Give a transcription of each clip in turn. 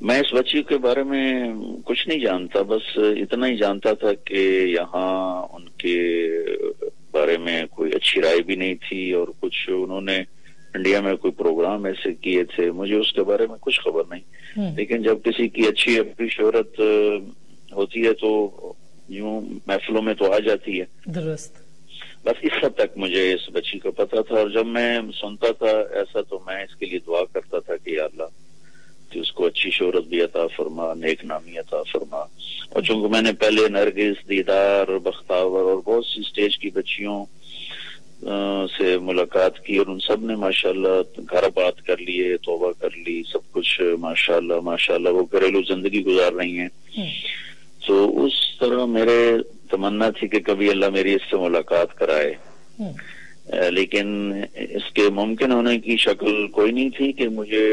میں اس بچی کے بارے میں کچھ نہیں جانتا، بس اتنا ہی جانتا تھا کہ یہاں ان کے بارے میں کوئی اچھی رائے بھی نہیں تھی، اور کچھ انہوں نے انڈیا میں کوئی پروگرام ایسے کیے تھے، مجھے اس کے بارے میں کچھ خبر نہیں۔ لیکن جب کسی کی اچھی اپنی شہرت ہوتی ہے تو یوں محفلوں میں تو آ جاتی ہے، درست۔ بس اس حد تک مجھے اس بچی کا پتا تھا، اور جب میں سنتا تھا ایسا تو میں اس کے لیے دعا کرتا تھا کہ یا اللہ کہ اس کو اچھی شہرت بھی عطا فرما، نیک نامی عطا فرما۔ اور چونکہ میں نے پہلے نرگس، دیدار، بختاور اور بہت سی اسٹیج کی بچیوں سے ملاقات کی، اور ان سب نے ماشاءاللہ گھر بات کر لیے، توبہ کر لی، سب کچھ ماشاءاللہ وہ گھریلو زندگی گزار رہی ہیں، تو اس طرح میرے تمنا تھی کہ کبھی اللہ میری اس سے ملاقات کرائے، لیکن اس کے ممکن ہونے کی شکل کوئی نہیں تھی کہ مجھے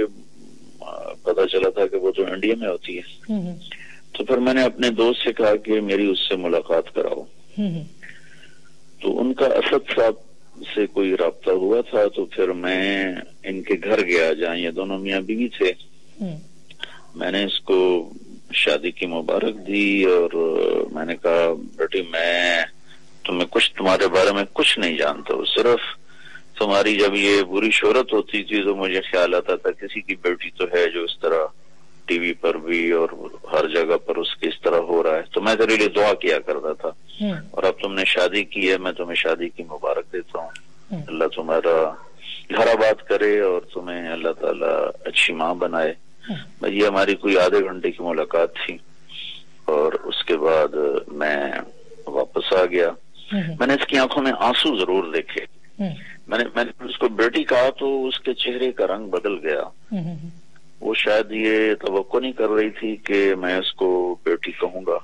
پتا چلا تھا کہ وہ تو انڈیا میں ہوتی ہے۔ تو پھر میں نے اپنے دوست سے کہا کہ میری اس سے ملاقات کراؤ، تو ان کا اسد صاحب سے کوئی رابطہ ہوا تھا، تو پھر میں ان کے گھر گیا جہاں یہ دونوں میاں بیوی تھے، میں نے اس کو شادی کی مبارک دی، اور میں نے کہا بیٹی میں تمہارے بارے میں کچھ نہیں جانتا ہوں، صرف تمہاری جب یہ بری شہرت ہوتی تھی تو مجھے خیال آتا تھا کسی کی بیٹی تو ہے جو اس طرح ٹی وی پر بھی اور ہر جگہ پر اس کے اس طرح ہو رہا ہے، تو میں تیرے لیے دعا کیا کرتا تھا، اور اب تم نے شادی کی ہے، میں تمہیں شادی کی مبارک دیتا ہوں، اللہ تمہارا گھر آباد کرے اور تمہیں اللہ تعالیٰ اچھی ماں بنائے۔ یہ ہماری کوئی آدھے گھنٹے کی ملاقات تھی، اور اس کے بعد میں واپس آ گیا۔ میں نے اس کی آنکھوں میں آنسو ضرور دیکھے، میں نے اس کو بیٹی کہا تو اس کے چہرے کا رنگ بدل گیا، وہ شاید یہ توقع نہیں کر رہی تھی کہ میں اس کو بیٹی کہوں گا،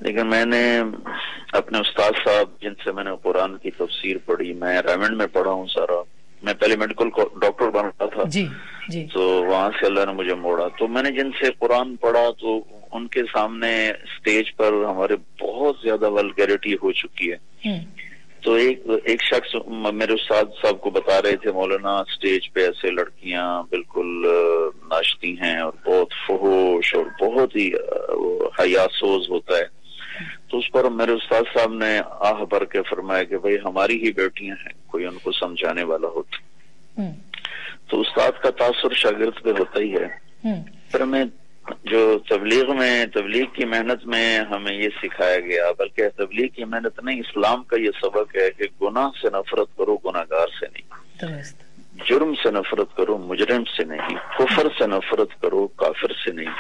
لیکن میں نے اپنے استاد صاحب جن سے میں نے قرآن کی تفسیر پڑھی، میں ریمنڈ میں پڑھا ہوں سارا، میں پہلے میڈیکل ڈاکٹر بن رہا تھا، تو وہاں سے اللہ نے مجھے موڑا، تو میں نے جن سے قرآن پڑھا تو ان کے سامنے اسٹیج پر ہمارے بہت زیادہ ولگیرٹی ہو چکی ہے، تو ایک شخص میرے استاد صاحب کو بتا رہے تھے مولانا اسٹیج پہ ایسے لڑکیاں بالکل ناچتی ہیں اور بہت فحوش اور بہت ہی حیاسوز ہوتا ہے، تو اس پر میرے استاد صاحب نے آہ بھر کے فرمایا کہ بھئی ہماری ہی بیٹیاں ہیں، کوئی ان کو سمجھانے والا ہوتا، تو استاد کا تاثر شاگرد پہ ہوتا ہی ہے۔ پھر میں جو تبلیغ کی محنت میں ہمیں یہ سکھایا گیا، بلکہ تبلیغ کی محنت نہیں، اسلام کا یہ سبق ہے کہ گناہ سے نفرت کرو، گناہگار سے نہیں، جرم سے نفرت کرو، مجرم سے نہیں، کفر سے نفرت کرو، کافر سے نہیں،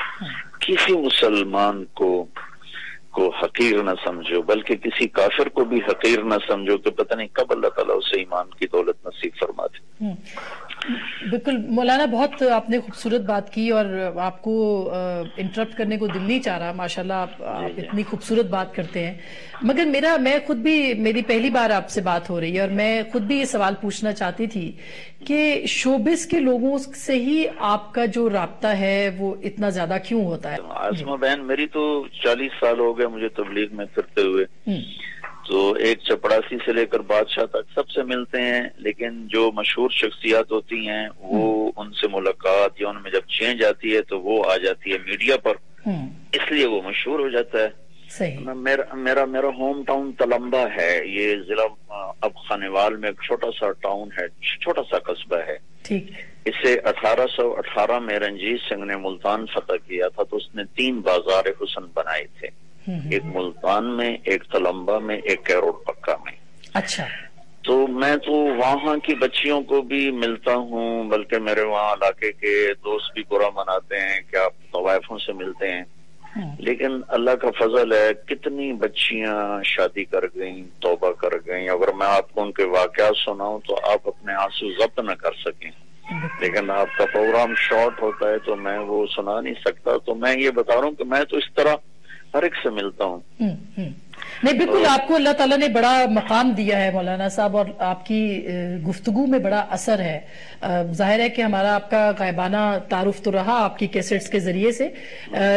کسی مسلمان کو حقیر نہ سمجھو، بلکہ کسی کافر کو بھی حقیر نہ سمجھو کہ پتہ نہیں کب اللہ تعالیٰ اسے ایمان کی دولت نصیب فرما دے۔ بالکل مولانا، بہت آپ نے خوبصورت بات کی، اور آپ کو انٹرپٹ کرنے کو دل نہیں چاہ رہا، ماشاءاللہ آپ اتنی خوبصورت بات کرتے ہیں، مگر میری پہلی بار آپ سے بات ہو رہی ہے، اور میں خود بھی یہ سوال پوچھنا چاہتی تھی کہ شوبز کے لوگوں سے ہی آپ کا جو رابطہ ہے وہ اتنا زیادہ کیوں ہوتا ہے؟ عاصمہ بہن، میری تو 40 سال ہو گئے مجھے تبلیغ میں پھرتے ہوئے، تو ایک چپڑاسی سے لے کر بادشاہ تک سب سے ملتے ہیں، لیکن جو مشہور شخصیات ہوتی ہیں وہ ان سے ملاقات یا ان میں جب چینج آتی ہے تو وہ آ جاتی ہے میڈیا پر، اس لیے وہ مشہور ہو جاتا ہے۔ میرا ہوم ٹاؤن تلمبا ہے، یہ ضلع اب خانیوال میں ایک چھوٹا سا ٹاؤن ہے، چھوٹا سا قصبہ ہے، اسے 1818 میں رنجیت سنگھ نے ملتان فتح کیا تھا، تو اس نے 3 بازار حسن بنائے تھے، ایک ملتان میں، ایک تلمبا میں، ایک کیروڑ پکا میں۔ اچھا، تو میں تو وہاں کی بچیوں کو بھی ملتا ہوں، بلکہ میرے وہاں علاقے کے دوست بھی برا مناتے ہیں کہ آپ طوائفوں سے ملتے ہیں، لیکن اللہ کا فضل ہے کتنی بچیاں شادی کر گئیں، توبہ کر گئیں، اگر میں آپ کو ان کے واقعات سناؤں تو آپ اپنے آنسو ضبط نہ کر سکیں، لیکن آپ کا پروگرام شارٹ ہوتا ہے تو میں وہ سنا نہیں سکتا، تو میں یہ بتا رہا ہوں کہ میں تو اس طرح ہر ایک سے ملتا ہوں۔ نہیں بالکل آپ کو اللہ تعالیٰ نے بڑا مقام دیا ہے مولانا صاحب، اور آپ کی گفتگو میں بڑا اثر ہے. ظاہر ہے کہ ہمارا آپ کا غائبانہ تعارف تو رہا آپ کی کیسٹس کے ذریعے سے،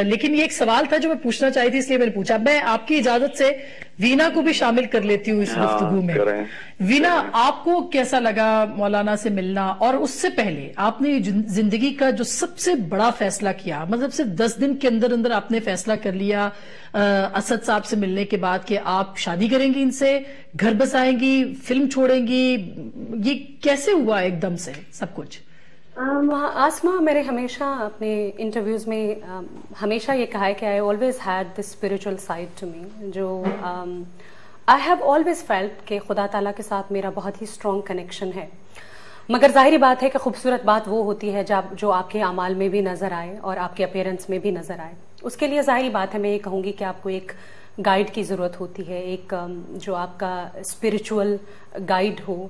لیکن یہ ایک سوال تھا جو میں پوچھنا چاہی تھی، اس لیے میں نے پوچھا. میں آپ کی اجازت سے وینا کو بھی شامل کر لیتی ہوں اس گفتگو میں. وینا، آپ کو کیسا لگا مولانا سے ملنا؟ اور اس سے پہلے آپ نے زندگی کا جو سب سے بڑا فیصلہ کیا، مطلب صرف 10 دن کے اندر اندر آپ نے فیصلہ کر لیا اسد صاحب سے ملنے کے بعد کہ آپ شادی کریں گی، ان سے گھر بسائیں گی، فلم چھوڑیں گی، یہ کیسے ہوا ایک دم سے سب کچھ؟ آسما، میرے ہمیشہ اپنے انٹرویوز میں ہمیشہ یہ کہا ہے کہ I always had this spiritual side to me، جو I have always felt کہ خدا تعالیٰ کے ساتھ میرا بہت ہی اسٹرانگ کنیکشن ہے. مگر ظاہری بات ہے کہ خوبصورت بات وہ ہوتی ہے جو آپ کے اعمال میں بھی نظر آئے اور آپ کے اپیرنس میں بھی نظر آئے. اس کے لیے ظاہری بات ہے میں یہ کہوں گی کہ آپ کو ایک گائیڈ کی ضرورت ہوتی ہے، ایک جو آپ کا اسپریچول گائیڈ ہو.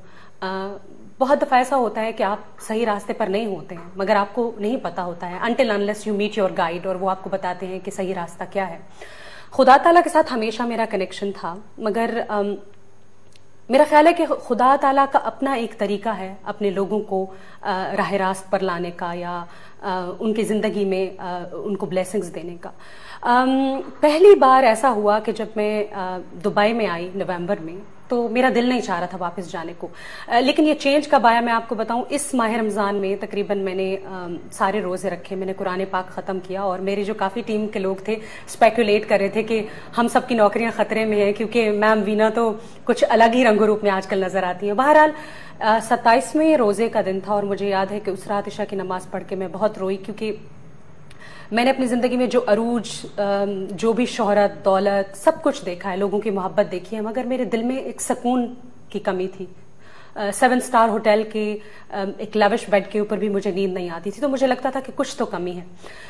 بہت دفعہ ایسا ہوتا ہے کہ آپ صحیح راستے پر نہیں ہوتے ہیں مگر آپ کو نہیں پتا ہوتا ہے until unless you meet your guide، اور وہ آپ کو بتاتے ہیں کہ صحیح راستہ کیا ہے. خدا تعالیٰ کے ساتھ ہمیشہ میرا کنیکشن تھا، مگر میرا خیال ہے کہ خدا تعالیٰ کا اپنا ایک طریقہ ہے اپنے لوگوں کو راہ راست پر لانے کا، یا ان کی زندگی میں ان کو بلیسنگز دینے کا. پہلی بار ایسا ہوا کہ جب میں دبئی میں آئی نومبر میں، تو میرا دل نہیں چاہ رہا تھا واپس جانے کو. لیکن یہ چینج کب آیا میں آپ کو بتاؤں. اس ماہ رمضان میں تقریباً میں نے سارے روزے رکھے، میں نے قرآن پاک ختم کیا، اور میری جو کافی ٹیم کے لوگ تھے اسپیکولیٹ کر رہے تھے کہ ہم سب کی نوکریاں خطرے میں ہیں، کیونکہ میم وینا تو کچھ الگ ہی رنگ و روپ میں آج کل نظر آتی ہیں. بہرحال 27ویں روزے کا دن تھا، اور مجھے یاد ہے کہ اس رات عشاء کی نماز پڑھ کے میں بہت روئی، کیونکہ میں نے اپنی زندگی میں جو عروج، جو بھی شہرت، دولت، سب کچھ دیکھا ہے، لوگوں کی محبت دیکھی ہے، مگر میرے دل میں ایک سکون کی کمی تھی. 7 اسٹار ہوٹل کے ایک لیوش بیڈ کے اوپر بھی مجھے نیند نہیں آتی تھی، تو مجھے لگتا تھا کہ کچھ تو کمی ہے.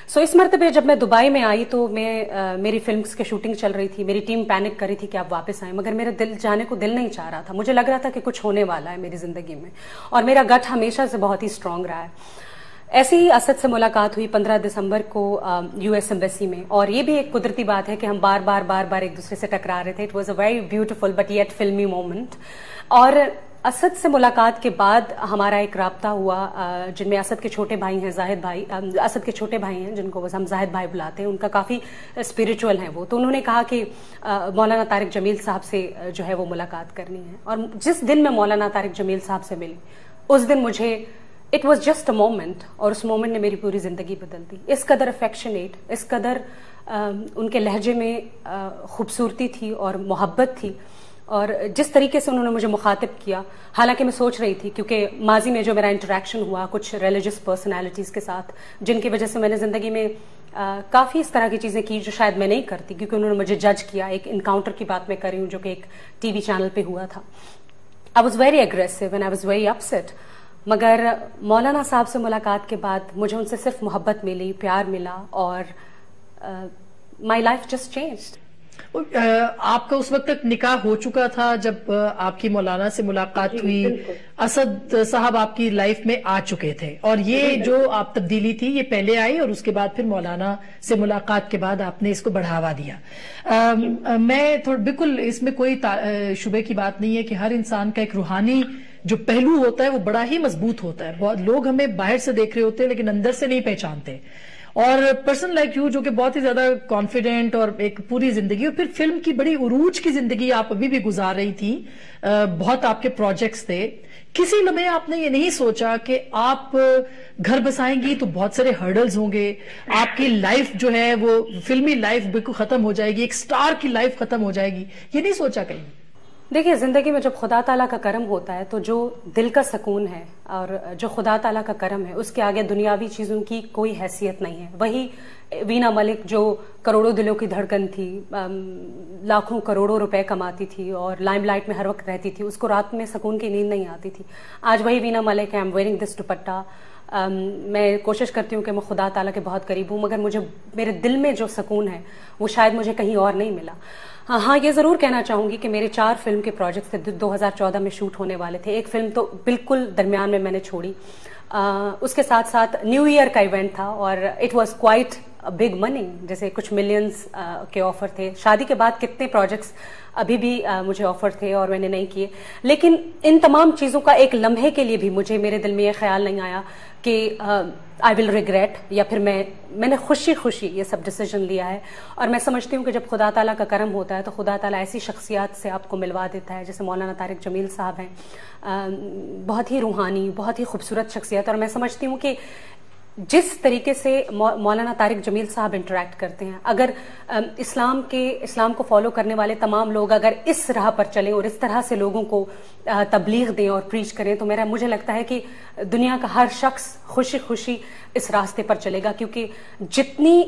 سو اس مرتبہ جب میں دبئی میں آئی تو میری فلمز کی شوٹنگ چل رہی تھی، میری ٹیم پینک کر رہی تھی کہ آپ واپس آئیں، مگر میرا دل جانے کو دل نہیں چاہ رہا تھا. مجھے لگ رہا تھا کہ کچھ ہونے والا ہے میری زندگی میں، اور میرا گٹ ہمیشہ سے بہت ہی اسٹرانگ رہا ہے. ایسی ہی اسد سے ملاقات ہوئی 15 دسمبر کو US ایمبیسی میں، اور یہ بھی ایک قدرتی بات ہے کہ ہم بار بار ایک دوسرے سے ٹکرا رہے تھے. It was a very beautiful but yet فلمی مومنٹ. اور اسد سے ملاقات کے بعد ہمارا ایک رابطہ ہوا، جن میں اسد کے چھوٹے بھائی ہیں زاہد بھائی، اسد کے چھوٹے بھائی ہیں جن کو ہم زاہد بھائی بلاتے ہیں، ان کا کافی اسپریچول ہیں وہ. تو انہوں نے کہا کہ مولانا طارق جمیل صاحب سے جو ہے وہ ملاقات کرنی ہے. اور جس دن میں مولانا طارق جمیل صاحب سے ملی، اس دن مجھے it was just a moment, اور اس مومنٹ نے میری پوری زندگی بدل دی. اس قدر افیکشنیٹ، اس قدر ان کے لہجے میں خوبصورتی تھی اور محبت تھی، اور جس طریقے سے انہوں نے مجھے مخاطب کیا. حالانکہ میں سوچ رہی تھی، کیونکہ ماضی میں جو میرا انٹریکشن ہوا کچھ ریلیجس پرسنالٹیز کے ساتھ، جن کی وجہ سے میں نے زندگی میں کافی اس طرح کی چیزیں کی جو شاید میں نہیں کرتی، کیونکہ انہوں نے مجھے جج کیا. ایک انکاؤنٹر کی بات میں کر رہی ہوں جو کہ ایک TV چینل پہ ہوا تھا. I was very aggressive and I was very upset. مگر مولانا صاحب سے ملاقات کے بعد مجھے ان سے صرف محبت ملی، پیار ملا، اور مائی لائف جسٹ چینجڈ. آپ کا اس وقت تک نکاح ہو چکا تھا جب آپ کی مولانا سے ملاقات ہوئی؟ اسد صاحب آپ کی لائف میں آ چکے تھے، اور یہ جو آپ تبدیلی تھی یہ پہلے آئی، اور اس کے بعد پھر مولانا سے ملاقات کے بعد آپ نے اس کو بڑھاوا دیا. میں بالکل اس میں کوئی شبے کی بات نہیں ہے کہ ہر انسان کا ایک روحانی جو پہلو ہوتا ہے وہ بڑا ہی مضبوط ہوتا ہے. بہت لوگ ہمیں باہر سے دیکھ رہے ہوتے ہیں لیکن اندر سے نہیں پہچانتے. اور پرسن لائک یو جو کہ بہت ہی زیادہ کانفیڈنٹ اور ایک پوری زندگی، اور پھر فلم کی بڑی عروج کی زندگی آپ ابھی بھی گزار رہی تھی، بہت آپ کے پروجیکٹس تھے. کسی لمحے آپ نے یہ نہیں سوچا کہ آپ گھر بسائیں گی تو بہت سارے ہرڈلز ہوں گے، آپ کی لائف جو ہے وہ فلمی لائف بالکل ختم ہو جائے گی، ایک سٹار کی لائف ختم ہو جائے گی، یہ نہیں سوچا کہیں؟ دیکھیے، زندگی میں جب خدا تعالیٰ کا کرم ہوتا ہے تو جو دل کا سکون ہے اور جو خدا تعالیٰ کا کرم ہے اس کے آگے دنیاوی چیزوں کی کوئی حیثیت نہیں ہے. وہی وینا ملک جو کروڑوں دلوں کی دھڑکن تھی، لاکھوں کروڑوں روپے کماتی تھی اور لائم لائٹ میں ہر وقت رہتی تھی، اس کو رات میں سکون کی نیند نہیں آتی تھی. آج وہی وینا ملک ہے. آئی ایم ویئرنگ دس دوپٹہ. میں کوشش کرتی ہوں کہ میں خدا تعالیٰ کے بہت قریب ہوں، مگر مجھے میرے دل میں جو سکون ہے وہ شاید مجھے کہیں اور نہیں ملا. ہاں، یہ ضرور کہنا چاہوں گی کہ میرے 4 فلم کے پروجیکٹس تھے 2014 میں شوٹ ہونے والے تھے. ایک فلم تو بالکل درمیان میں نے چھوڑی. اس کے ساتھ ساتھ نیو ایئر کا ایونٹ تھا اور it was quite big money, جیسے کچھ ملینز کے آفر تھے. شادی کے بعد کتنے پروجیکٹس ابھی بھی مجھے آفر تھے اور میں نے نہیں کیے. لیکن ان تمام چیزوں کا ایک لمحے کے لیے بھی مجھے میرے دل میں یہ خیال نہیں آیا کہ آئی ول ریگریٹ, یا پھر میں نے خوشی یہ سب ڈیسیجن لیا ہے. اور میں سمجھتی ہوں کہ جب خدا تعالیٰ کا کرم ہوتا ہے تو خدا تعالیٰ ایسی شخصیات سے آپ کو ملوا دیتا ہے, جیسے مولانا طارق جمیل صاحب ہیں, بہت ہی روحانی, بہت ہی خوبصورت شخصیت. اور میں سمجھتی ہوں کہ جس طریقے سے مولانا طارق جمیل صاحب انٹریکٹ کرتے ہیں, اگر اسلام کو فالو کرنے والے تمام لوگ اگر اس راہ پر چلیں اور اس طرح سے لوگوں کو تبلیغ دیں اور پریچ کریں, تو مجھے لگتا ہے کہ دنیا کا ہر شخص خوشی اس راستے پر چلے گا. کیونکہ جتنی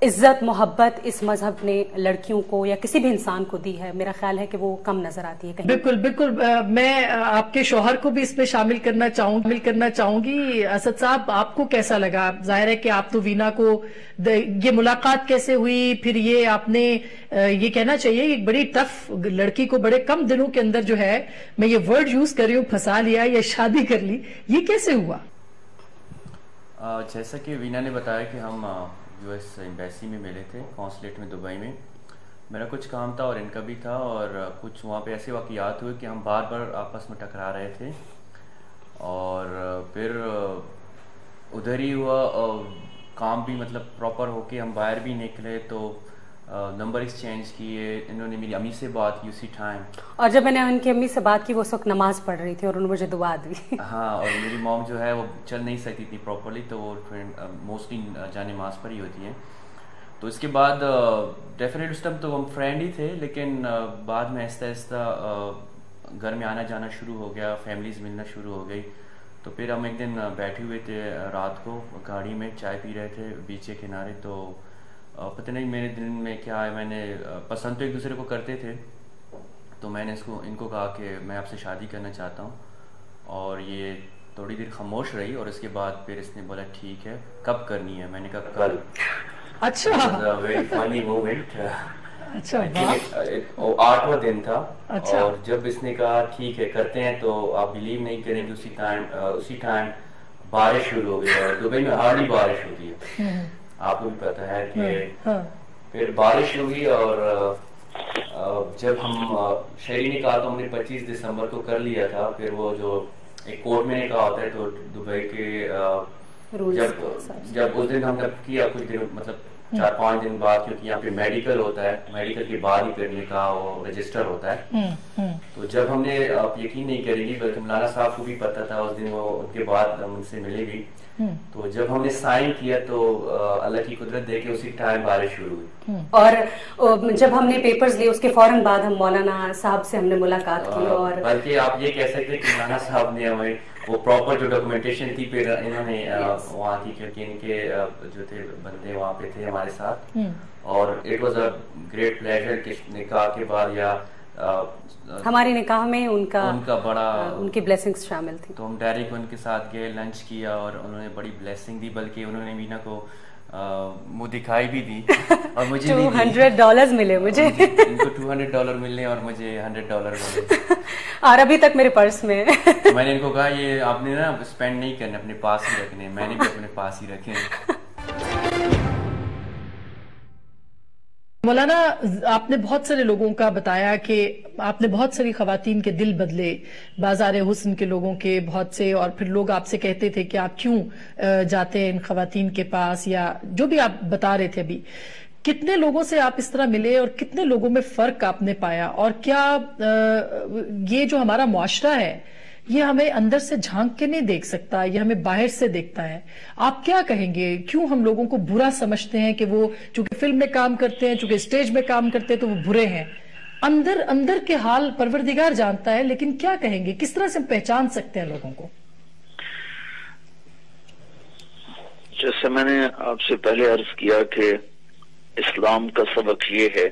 عزت محبت اس مذہب نے لڑکیوں کو یا کسی بھی انسان کو دی ہے, میرا خیال ہے کہ وہ کم نظر آتی ہے. بالکل میں آپ کے شوہر کو بھی اس میں شامل کرنا چاہوں گی. اسد صاحب, آپ کو کیسا لگا؟ ظاہر ہے کہ آپ تو وینا کو یہ ملاقات کیسے ہوئی, پھر یہ آپ نے یہ کہنا چاہیے ایک بڑی ٹف لڑکی کو بڑے کم دنوں کے اندر جو ہے, میں یہ ورڈ یوز کر رہی ہوں, پھنسا لیا یا شادی کر لی, یہ کیسے ہوا؟ جیسا کہ وینا نے بتایا کہ ہم یو ایس ایمبیسی میں ملے تھے, قونصلیٹ میں دبئی میں. میرا کچھ کام تھا اور ان کا بھی تھا, اور کچھ وہاں پہ ایسے واقعات ہوئے کہ ہم بار بار آپس میں ٹکرا رہے تھے. اور پھر ادھر ہی ہوا, کام بھی مطلب پراپر ہو کے ہم باہر بھی نکلے, تو نمبر ایکسچینج کیے. انہوں نے میری امی سے بات کی اسی ٹائم, اور جب میں نے ان کی امی سے بات کی وہ اس وقت نماز پڑھ رہی تھی اور انہوں نے مجھے دعا دی. ہاں, اور میری موم جو ہے وہ چل نہیں سکتی تھی پراپرلی, تو وہ موسٹلی جان نماز پر ہی ہوتی ہیں. تو اس کے بعد ڈیفینیٹ اس ٹائم تو ہم فرینڈ ہی تھے, لیکن بعد میں آہستہ گھر میں آنا جانا شروع ہو گیا, فیملیز ملنا شروع ہو گئی. تو پھر ہم ایک دن بیٹھے ہوئے تھے رات کو گاڑی میں, چائے پی رہے تھے بیچ کے کنارے. تو پتہ نہیں میرے دل میں کیا ہے, میں نے پسند تو ایک دوسرے کو کرتے تھے, تو میں نے ان کو کہا کہ میں آپ سے شادی کرنا چاہتا ہوں. اور یہ تھوڑی دیر خاموش رہی, اور اس کے بعد پھر اس نے بولا ٹھیک ہے, کب کرنی ہے؟ میں نے کہا کل. اچھا, ویری فنی مومنٹ. اچھا, 8واں دن تھا, اور جب اس نے کہا ٹھیک ہے کرتے ہیں, تو آپ بلیو نہیں کریں گے اسی ٹائم بارش شروع ہو گئی. اور دبئی میں ہارڈلی بارش ہوتی ہے, آپ کو بھی پتا ہے کہ پھر بارش ہوگی. اور جب ہم شہری نے کہا تو ہم نے 25 دسمبر کو کر لیا تھا. پھر وہ جو ایک کورٹ میں نے کہا ہوتا ہے, تو دبئی کے جب اس دن ہم نے کیا, کچھ دن مطلب 4-5 دن بعد, کیونکہ یہاں پہ میڈیکل ہوتا ہے, میڈیکل کے بعد ہی پھر نکاح وہ رجسٹر ہوتا ہے. تو جب ہم نے, آپ یقین نہیں کریں گی, بلکہ مولانا صاحب کو بھی پتا تھا اس دن, وہ ان کے بعد ہم ان سے ملے بھی. تو جب ہم نے سائن کیا تو اللہ کی قدرت دے کے اسی ٹائم بارش شروع ہوئی. اور جب ہم نے پیپرز لیے اس کے فوراً بعد ہم مولانا صاحب سے ہم نے ملاقات کی. اور بلکہ آپ یہ کہہ سکتے ہیں کہ مولانا صاحب نے ہمیں وہ پراپر جو ڈاکومنٹیشن تھی پھر انہوں نے وہاں کی, کیونکہ ان کے جو تھے بندے وہاں پہ تھے ہمارے ساتھ. اور it was a great pleasure کہ نکاح کے بعد یا ہماری نکاح میں ان کا بڑا ان کی بلیسنگز شامل تھی. تو ہم ڈائریکٹ ان کے ساتھ گئے, لنچ کیا, اور انہوں نے بڑی بلیسنگ دی. بلکہ انہوں نے مینا کو منہ دکھائی بھی دی, اور مجھے $200 ملے. مجھے ان کو $200 ملے اور مجھے $100 ملے, اور ابھی تک میرے پرس میں. میں نے ان کو کہا یہ آپ نے نا اسپینڈ نہیں کرنے, اپنے پاس ہی رکھنے. میں نے بھی اپنے پاس ہی رکھے. مولانا, آپ نے بہت سارے لوگوں کا بتایا کہ آپ نے بہت ساری خواتین کے دل بدلے, بازار حسن کے لوگوں کے بہت سے, اور پھر لوگ آپ سے کہتے تھے کہ آپ کیوں جاتے ہیں ان خواتین کے پاس, یا جو بھی آپ بتا رہے تھے ابھی. کتنے لوگوں سے آپ اس طرح ملے, اور کتنے لوگوں میں فرق آپ نے پایا, اور کیا یہ جو ہمارا معاشرہ ہے یہ ہمیں اندر سے جھانک کے نہیں دیکھ سکتا, یہ ہمیں باہر سے دیکھتا ہے؟ آپ کیا کہیں گے, کیوں ہم لوگوں کو برا سمجھتے ہیں کہ وہ چونکہ فلم میں کام کرتے ہیں, چونکہ اسٹیج میں کام کرتے ہیں تو وہ برے ہیں؟ اندر کے حال پروردگار جانتا ہے, لیکن کیا کہیں گے, کس طرح سے ہم پہچان سکتے ہیں لوگوں کو؟ جیسے میں نے آپ سے پہلے عرض کیا کہ اسلام کا سبق یہ ہے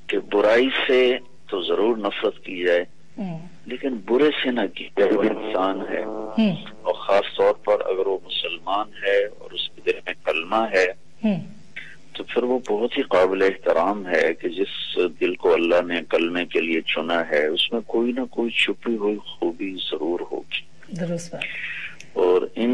کہ برائی سے تو ضرور نفرت کی جائے, لیکن برے سے نہ کی جائے. وہ انسان ہے, اور خاص طور پر اگر وہ مسلمان ہے اور اس کے دل میں کلمہ ہے, تو پھر وہ بہت ہی قابل احترام ہے کہ جس دل کو اللہ نے کلمے کے لیے چنا ہے اس میں کوئی نہ کوئی چھپی ہوئی خوبی ضرور ہوگی. درست. اور ان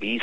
20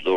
2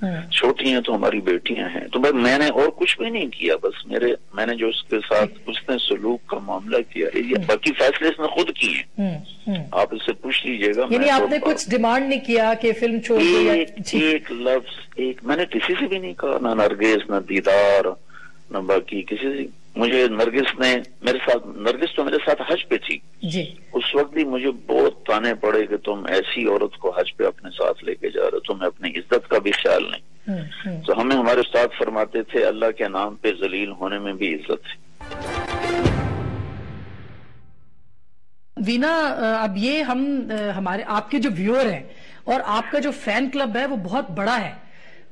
چھوٹی ہیں تو ہماری بیٹیاں ہیں. تو بھائی میں نے اور کچھ بھی نہیں کیا, بس میں نے جو اس کے ساتھ اس نے سلوک کا معاملہ کیا ہے, یہ باقی فیصلے اس نے خود کیے ہیں, آپ اس سے پوچھ لیجئے گا. یعنی آپ نے کچھ ڈیمانڈ نہیں کیا کہ فلم چھوڑ دو؟ ایک لفظ میں نے کسی سے بھی نہیں کہا, نہ نرگس, نہ دیدار, نہ باقی کسی سے. مجھے نرگس تو میرے ساتھ حج پہ تھی جی, اس وقت بھی مجھے بہت تانے پڑے کہ تم ایسی عورت کو حج پہ اپنے ساتھ لے کے جا رہے ہو, تمہیں اپنی عزت کا بھی خیال نہیں. تو ہمیں ہمارے استاد فرماتے تھے اللہ کے نام پہ ذلیل ہونے میں بھی عزت ہے. وینا, اب یہ ہمارے آپ کے جو ویور ہیں اور آپ کا جو فین کلب ہے وہ بہت بڑا ہے,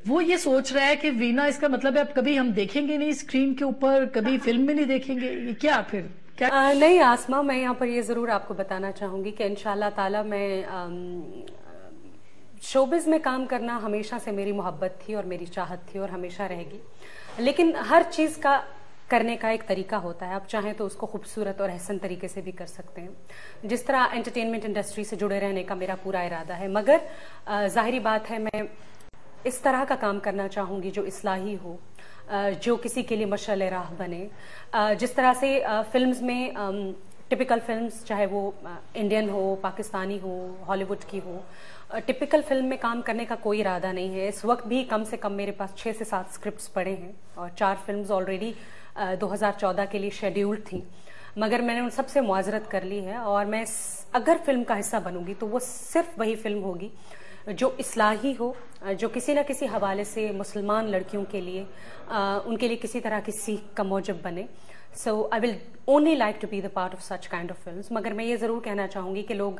وہ یہ سوچ رہا ہے کہ وینا اس کا مطلب ہے اب کبھی ہم دیکھیں گے نہیں اسکرین کے اوپر, کبھی فلم میں نہیں دیکھیں گے, یہ کیا پھر کیا؟ نہیں آسما, میں یہاں پر یہ ضرور آپ کو بتانا چاہوں گی کہ انشاءاللہ تعالی میں شوبز میں کام کرنا ہمیشہ سے میری محبت تھی اور میری چاہت تھی اور ہمیشہ رہے گی, لیکن ہر چیز کا کرنے کا ایک طریقہ ہوتا ہے. آپ چاہیں تو اس کو خوبصورت اور احسن طریقے سے بھی کر سکتے ہیں. جس طرح انٹرٹینمنٹ انڈسٹری سے جڑے رہنے کا میرا پورا ارادہ ہے, مگر ظاہری بات ہے میں اس طرح کا کام کرنا چاہوں گی جو اصلاحی ہو, جو کسی کے لیے مشعل راہ بنے. جس طرح سے فلمز میں ٹپیکل فلمز, چاہے وہ انڈین ہو, پاکستانی ہو, ہالی ووڈ کی ہو, ٹپیکل فلم میں کام کرنے کا کوئی ارادہ نہیں ہے. اس وقت بھی کم سے کم میرے پاس 6 سے 7 اسکرپٹس پڑے ہیں اور 4 فلمز آلریڈی 2014 کے لیے شیڈیولڈ تھیں, مگر میں نے ان سب سے معذرت کر لی ہے. اور میں اگر فلم کا حصہ بنوں گی تو وہ صرف وہی فلم ہوگی جو اصلاحی ہو, جو کسی نہ کسی حوالے سے مسلمان لڑکیوں کے لیے ان کے لیے کسی طرح کی سیکھ کا موجب بنے. So I will only like to be the part of such kind of films. مگر میں یہ ضرور کہنا چاہوں گی کہ لوگ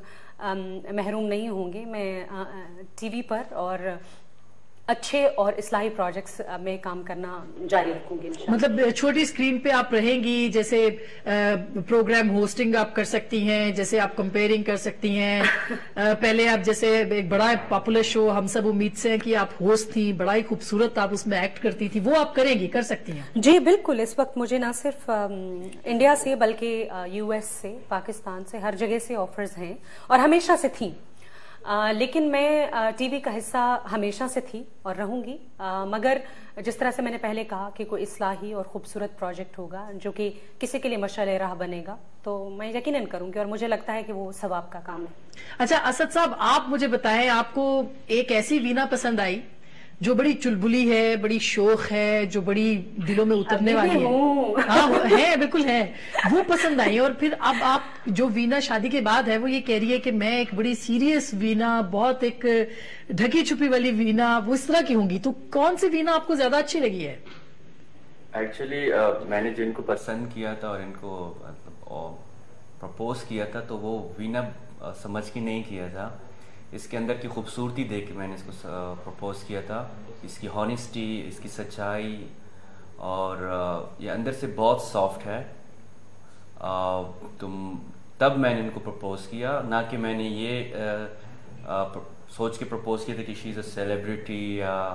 محروم نہیں ہوں گے. میں ٹی وی پر اور اچھے اور اصلاحی پروجیکٹس میں کام کرنا جاری رکھوں گی انشاءاللہ. مطلب چھوٹی اسکرین پہ آپ رہیں گی, جیسے پروگرام ہوسٹنگ آپ کر سکتی ہیں, جیسے آپ کمپیئرنگ کر سکتی ہیں. پہلے آپ جیسے ایک بڑا پاپولر شو ہم سب امید سے ہیں کہ آپ ہوسٹ تھیں, بڑا ہی خوبصورت آپ اس میں ایکٹ کرتی تھی, وہ آپ کریں گی, کر سکتی ہیں؟ جی بالکل. اس وقت مجھے نہ صرف انڈیا سے بلکہ یو ایس سے, پاکستان سے, ہر جگہ سے آفرز ہیں اور ہمیشہ سے تھیں. لیکن میں ٹی وی کا حصہ ہمیشہ سے تھی اور رہوں گی, مگر جس طرح سے میں نے پہلے کہا کہ کوئی اصلاحی اور خوبصورت پروجیکٹ ہوگا جو کہ کسی کے لیے مشعل راہ بنے گا تو میں یقیناً کروں گی, اور مجھے لگتا ہے کہ وہ ثواب کا کام ہے. اچھا اسد صاحب, آپ مجھے بتائیں, آپ کو ایک ایسی وینا پسند آئی جو بڑی چلبلی ہے, بڑی شوخ ہے, جو بڑی دلوں میں اترنے والی ہے؟ ہاں ہے, بالکل ہے, وہ پسند آئی. اور پھر اب آپ جو وینا شادی کے بعد ہے وہ یہ کہہ رہی ہے کہ میں ایک بڑی سیریس وینا, بہت ایک ڈھکی چھپی والی وینا, وہ اس طرح کی ہوں گی. تو کون سی وینا آپ کو زیادہ اچھی لگی ہے؟ ایکچولی میں نے جن کو پسند کیا تھا اور ان کو پرپوز کیا تھا تو وہ وینا سمجھ کے نہیں کیا تھا. اس کے اندر کی خوبصورتی دیکھ کے میں نے اس کو پرپوز کیا تھا, اس کی ہانیسٹی, اس کی سچائی, اور یہ اندر سے بہت سافٹ ہے. تب میں نے ان کو پرپوز کیا, نہ کہ میں نے یہ سوچ کے پرپوز کیا تھا کہ شی از اے سیلیبریٹی یا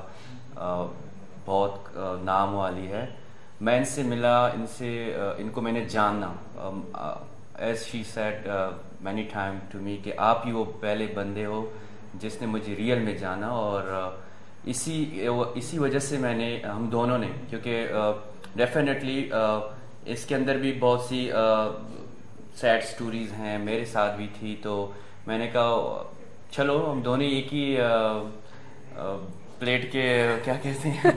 بہت نام والی ہے. میں ان سے ملا, ان کو میں نے جانا, as she said many time to me کہ آپ ہی وہ پہلے بندے ہو جس نے مجھے ریئل میں جانا. اور اسی وجہ سے میں نے, ہم دونوں نے, کیونکہ ڈیفینیٹلی اس کے اندر بھی بہت سی سیڈ سٹوریز ہیں, میرے ساتھ بھی تھی, تو میں نے کہا چلو ہم دونوں ایک ہی پلیٹ کے کیا کہتے ہیں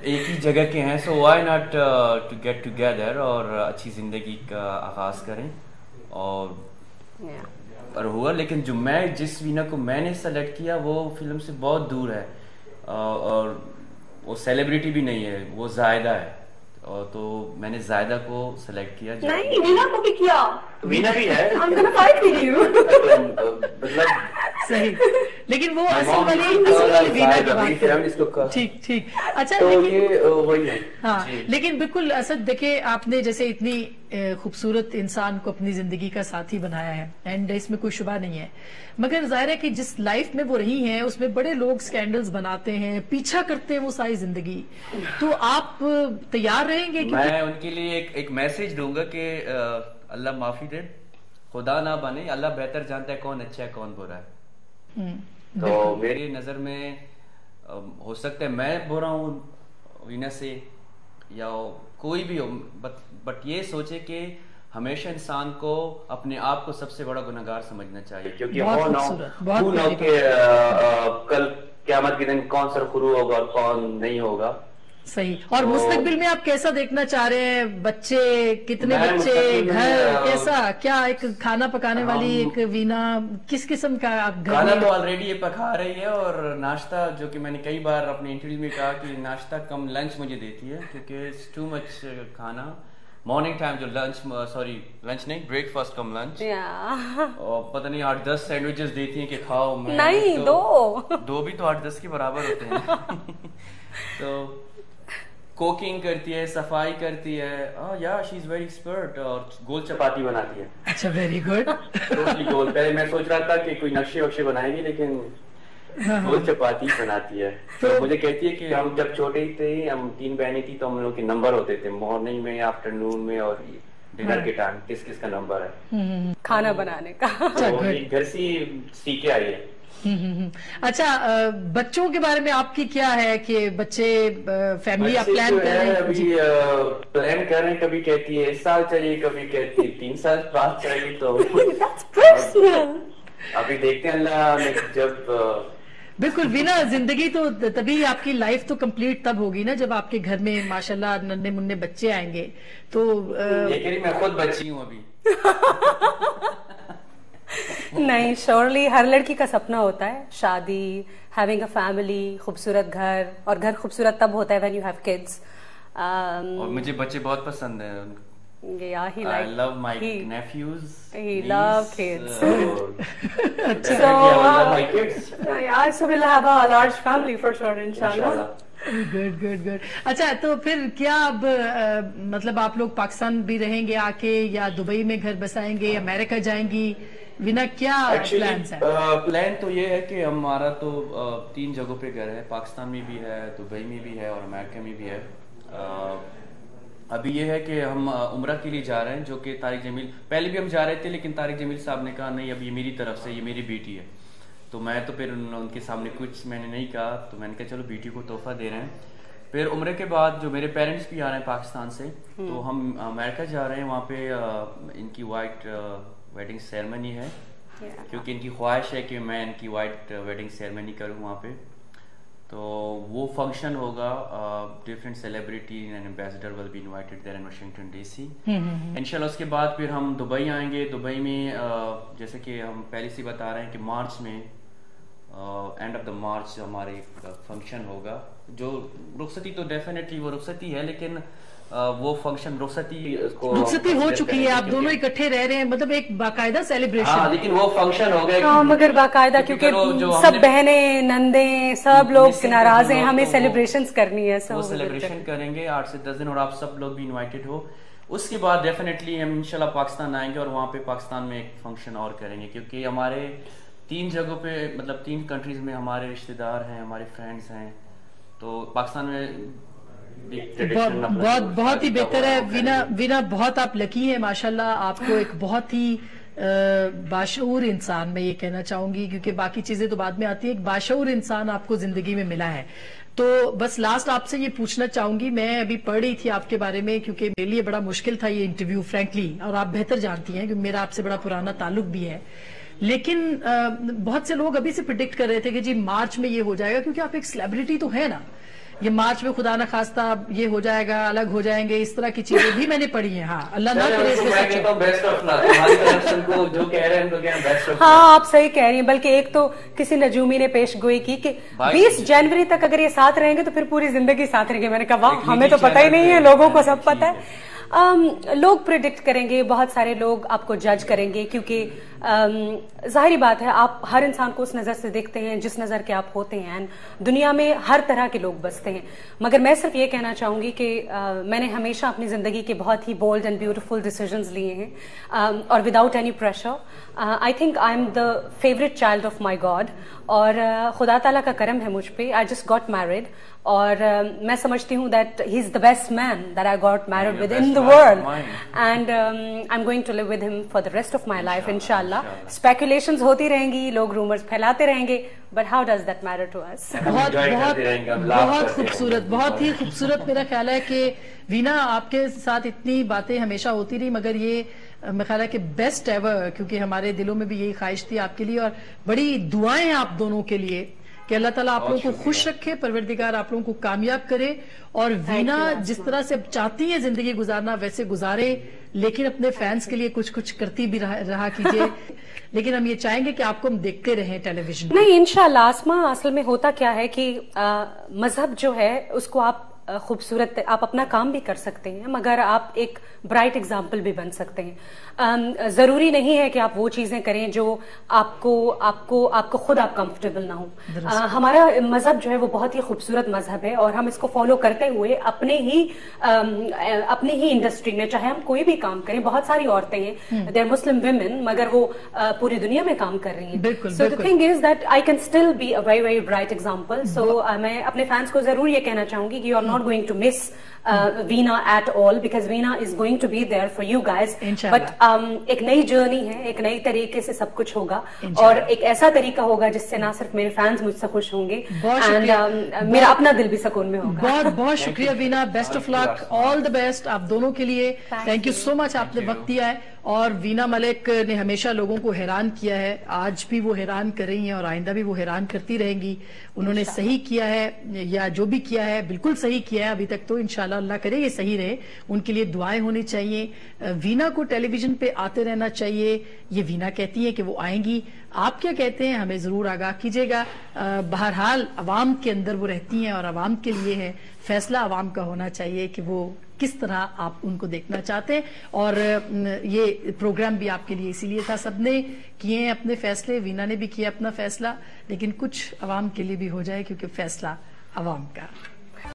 ایک ہی جگہ کے ہیں, so why not to get together اور اچھی زندگی کا آغاز کریں. اور ہوا, لیکن جس وینا کو میں نے سلیکٹ کیا وہ فلم سے بہت دور ہے, اور وہ سیلیبریٹی بھی نہیں ہے, وہ زائدہ ہے. اور تو میں نے زائدہ کو سلیکٹ کیا. نہیں, وینا کو بھی کیا, وینا بھی ہے, صحیح, لیکن وہ اصل والی وینا کی بات ہے. ٹھیک ٹھیک. اچھا ہاں, لیکن بالکل اسد دیکھیں, آپ نے جیسے اتنی خوبصورت انسان کو اپنی زندگی کا ساتھی بنایا ہے, اینڈ اس میں کوئی شبہ نہیں ہے, مگر ظاہر ہے کہ جس لائف میں وہ رہی ہیں اس میں بڑے لوگ سکینڈلز بناتے ہیں, پیچھا کرتے ہیں وہ ساری زندگی. تو آپ تیار رہیں گے؟ میں ان کے لیے ایک میسج دوں گا کہ اللہ معافی دے, خدا نہ بنے, اللہ بہتر جانتا ہے کون اچھا ہے کون برا ہے. تو میری نظر میں ہو سکتا ہے میں برا ہوں وینا سے یا کوئی بھی ہو, بٹ یہ سوچے کہ ہمیشہ انسان کو اپنے آپ کو سب سے بڑا گنہگار سمجھنا چاہیے, کیونکہ ہو نو کہ کل قیامت کے دن کون سرخرو ہوگا اور کون نہیں ہوگا. صحیح. اور مستقبل میں آپ کیسا دیکھنا چاہ رہے ہیں؟ بچے کتنے بچے, گھر کیسا, کیا ایک کھانا پکانے والی ایک وینا کس قسم کا آپ گھر؟ کھانا تو آلریڈی یہ پکا رہی ہے, اور ناشتہ جو کہ میں نے کئی بار اپنے انٹرویو میں کہا کہ ناشتہ کم لنچ مجھے دیتی ہے, کیونکہ اٹس ٹو مچ کھانا. مارننگ ٹائم جو لنچ نہیں, بریک فاسٹ کم لنچ, اور پتہ نہیں 8-10 سینڈوچز دیتی ہیں کہ کھاؤ. نہیں, دو بھی تو 8-10 کے برابر ہوتے ہیں. تو کوکنگ کرتی ہے, صفائی کرتی ہے, یا شی از ویری ایکسپرٹ, اور گول چپاتی بناتی ہے. اچھا, ویری گڈ. گول, پہلے میں سوچ رہا تھا کہ کوئی نقشے وقشے بنائے گی, لیکن گول چپاتی بناتی ہے. تو مجھے کہتی ہے کہ ہم جب چھوٹے ہی تھے, ہم 3 بہنیں تھی, تو ہم لوگ کے نمبر ہوتے تھے مارننگ میں, آفٹرنون میں, اور ڈنر کے ٹائم کس کس کا نمبر ہے کھانا بنانے کا. گھر سے سیکھ کے آئی ہے. اچھا, بچوں کے بارے میں آپ کی کیا ہے کہ بچے فیملی آپ پلان کر رہے ہیں؟ ابھی پلان کر رہے ہیں, کبھی کہتی ہے 1 سال چلیے, کبھی کہتی ہے 3 سال بعد چلیے. تو ابھی دیکھتے ہیں اللہ نے جب. بالکل وینا, زندگی تو تبھی آپ کی لائف تو کمپلیٹ تب ہوگی نا جب آپ کے گھر میں ماشاءاللہ ننھے منھے بچے آئیں گے. تو میں خود بچی ہوں ابھی. نہیں, شورلی ہر لڑکی کا سپنا ہوتا ہے شادی, ہیونگ اے فیملی, خوبصورت گھر, اور گھر خوبصورت تب ہوتا ہے وین یو ہیو کڈس. اور مجھے بچے بہت پسند ہیں. Yeah, I love my nephews. He loves kids. So we'll have a large family for sure, inshallah. Good. اچھا, تو پھر کیا اب مطلب آپ لوگ پاکستان بھی رہیں گے آ کے, یا دبئی میں گھر بسائیں گے, امریکہ جائیں گی؟ وینا کیا پلانس ہیں؟ پلان تو یہ ہے کہ ہمارا تو 3 جگہوں پہ گھر ہے, پاکستان میں بھی ہے, دبئی میں بھی ہے, اور امریکہ میں بھی ہے. ابھی یہ ہے کہ ہم عمرہ کے لیے جا رہے ہیں, جو کہ طارق جمیل, پہلے بھی ہم جا رہے تھے, لیکن طارق جمیل صاحب نے کہا نہیں, اب یہ میری طرف سے, یہ میری بیٹی ہے. تو میں تو پھر ان کے سامنے کچھ میں نے نہیں کہا, تو میں نے کہا چلو بیٹی کو تحفہ دے رہے ہیں. پھر عمرے کے بعد جو میرے پیرنٹس بھی آ رہے ہیں پاکستان سے, تو ہم امریکہ جا رہے ہیں. وہاں پہ ان کی وائٹ ویڈنگ سیرمنی ہے, کیونکہ ان کی خواہش ہے کہ میں ان کی وائٹ ویڈنگ سیرمنی کروں وہاں پہ. تو وہ فنکشن ہوگا, different celebrity and ambassador will be invited there in Washington D C. انشاءاللہ اس کے بعد پھر ہم دبئی آئیں گے. دبئی میں جیسے کہ ہم پہلے سے بتا رہے ہیں کہ مارچ میں, اینڈ آف دا مارچ ہمارے ایک فنکشن ہوگا. جو رخصتی تو ڈیفینیٹلی وہ رخصتی ہے, لیکن وہ فنکشن رخصتی ہو چکی ہے, آپ دونوں اکٹھے رہ رہے ہیں, مطلب ایک باقاعدہ سیلیبریشن. لیکن وہ فنکشن ہو گیا مگر باقاعدہ, کیونکہ سب بہنیں نندیں سب لوگ ناراض ہیں, ہمیں سیلیبریشنز کرنی ہے. وہ سیلیبریشن کریں گے 8 سے 10 دن, اور آپ سب لوگ بھی انوائٹڈ ہو. اس کے بعد ڈیفینیٹلی ہم انشاءاللہ پاکستان آئیں گے, اور وہاں پہ پاکستان میں ایک فنکشن اور کریں گے, کیونکہ ہمارے 3 جگہوں پہ, مطلب 3 کنٹریز میں ہمارے رشتے دار ہیں, ہمارے فرینڈس ہیں. تو پاکستان میں بہت ہی بہتر ہے. وینا بہت آپ لکی ہیں ماشاءاللہ, آپ کو ایک بہت ہی باشعور انسان, میں یہ کہنا چاہوں گی, کیونکہ باقی چیزیں تو بعد میں آتی ہیں, ایک باشعور انسان آپ کو زندگی میں ملا ہے. تو بس لاسٹ آپ سے یہ پوچھنا چاہوں گی, میں ابھی پڑھ رہی تھی آپ کے بارے میں, کیونکہ میرے لیے بڑا مشکل تھا یہ انٹرویو فرینکلی, اور آپ بہتر جانتی ہیں کیونکہ میرا آپ سے بڑا پرانا تعلق بھی ہے. لیکن بہت سے لوگ ابھی سے پریڈکٹ کر رہے تھے کہ جی مارچ میں یہ ہو جائے گا, کیونکہ آپ ایک سیلیبریٹی تو ہے نا, یہ مارچ میں خدا نہ خواستہ یہ ہو جائے گا, الگ ہو جائیں گے, اس طرح کی چیزیں بھی میں نے پڑھی ہیں. ہاں, اللہ نہ کرے. ہاں, آپ صحیح کہہ رہی ہیں. بلکہ ایک تو کسی نجومی نے پیش گوئی کی کہ 20 جنوری تک اگر یہ ساتھ رہیں گے تو پھر پوری زندگی ساتھ رہیں گے. میں نے کہا واہ, ہمیں تو پتہ ہی نہیں ہے, لوگوں کو سب پتہ ہے. لوگ پریڈکٹ کریں گے, بہت سارے لوگ آپ کو جج کریں گے, کیونکہ ظاہری بات ہے آپ ہر انسان کو اس نظر سے دیکھتے ہیں جس نظر کے آپ ہوتے ہیں. دنیا میں ہر طرح کے لوگ بستے ہیں, مگر میں صرف یہ کہنا چاہوں گی کہ میں نے ہمیشہ اپنی زندگی کے بہت ہی بولڈ اینڈ بیوٹیفل ڈیسیژنز لیے ہیں, اور without any pressure. I think I am the favourite child of my God, اور خدا تعالیٰ کا کرم ہے مجھ پہ. آئی جسٹ گاٹ میرڈ, اور میں سمجھتی ہوں that he is the best man that I got married with in the world and I am going to live with him for the rest of my life انشاءاللہ. Speculations ہوتی رہیں گی, لوگ rumours پھیلاتے رہیں گے, but how does that matter to us. بہت خوبصورت, بہت ہی خوبصورت. میرا خیال ہے کہ وینا آپ کے ساتھ اتنی باتیں ہمیشہ ہوتی رہی, مگر یہ میرا خیال ہے کہ بیسٹ ایور, کیونکہ ہمارے دلوں میں بھی یہی خواہش تھی آپ کے لیے, اور بڑی دعائیں ہیں آپ دونوں کے لیے کہ اللہ تعالیٰ آپ لوگوں کو خوش رکھے, پروردگار آپ لوگوں کو کامیاب کرے, اور وینا جس طرح سے چاہتی ہیں زندگی گزارنا ویسے گزارے, لیکن اپنے فینس کے لیے کچھ کچھ کرتی بھی رہا کیجیے. لیکن ہم یہ چاہیں گے کہ آپ کو ہم دیکھتے رہیں ٹیلی ویژن. نہیں انشاءاللہ. آسما اصل میں ہوتا کیا ہے کہ مذہب جو ہے اس کو آپ خوبصورت, آپ اپنا کام بھی کر سکتے ہیں مگر آپ ایک برائٹ ایگزامپل بھی بن سکتے ہیں. ضروری نہیں ہے کہ آپ وہ چیزیں کریں جو آپ کو خود آپ کمفرٹیبل نہ ہوں. ہمارا مذہب جو ہے وہ بہت ہی خوبصورت مذہب ہے, اور ہم اس کو فالو کرتے ہوئے اپنے ہی انڈسٹری میں چاہے ہم کوئی بھی کام کریں, بہت ساری عورتیں ہیں دے آر مسلم ویمن مگر وہ پوری دنیا میں کام کر رہی ہیں. So the thing is that I can still be a very very bright example. So میں اپنے فینس کو ضرور یہ کہنا چاہوں گی کہ you are not going to miss Veena at all, because Veena is going to be there for you guys. But ایک نئی جرنی ہے, ایک نئی طریقے سے سب کچھ ہوگا, اور ایک ایسا طریقہ ہوگا جس سے نہ صرف میرے فینس مجھ سے خوش ہوں گے, اینڈ میرا اپنا دل بھی سکون میں ہوگا. بہت بہت شکریہ Veena, best of luck, all the best آپ دونوں کے لیے. تھینک یو سو مچ, آپ نے وقت دیا ہے. اور وینا ملک نے ہمیشہ لوگوں کو حیران کیا ہے, آج بھی وہ حیران کر رہی ہیں اور آئندہ بھی وہ حیران کرتی رہیں گی. انہوں نے صحیح کیا ہے, یا جو بھی کیا ہے بالکل صحیح کیا ہے ابھی تک تو. انشاءاللہ اللہ کرے یہ صحیح رہے. ان کے لیے دعائیں ہونی چاہیے. وینا کو ٹیلی ویژن پہ آتے رہنا چاہیے, یہ وینا کہتی ہے کہ وہ آئیں گی. آپ کیا کہتے ہیں ہمیں ضرور آگاہ کیجیے گا. بہرحال عوام کے اندر وہ رہتی ہیں اور عوام کے لیے ہے, فیصلہ عوام کا ہونا چاہیے کہ وہ کس طرح آپ ان کو دیکھنا چاہتے ہیں. اور یہ پروگرام بھی آپ کے لیے اسی لیے تھا. سب نے کیے ہیں اپنے فیصلے, وینا نے بھی کیا اپنا فیصلہ, لیکن کچھ عوام کے لیے بھی ہو جائے کیونکہ فیصلہ عوام کا.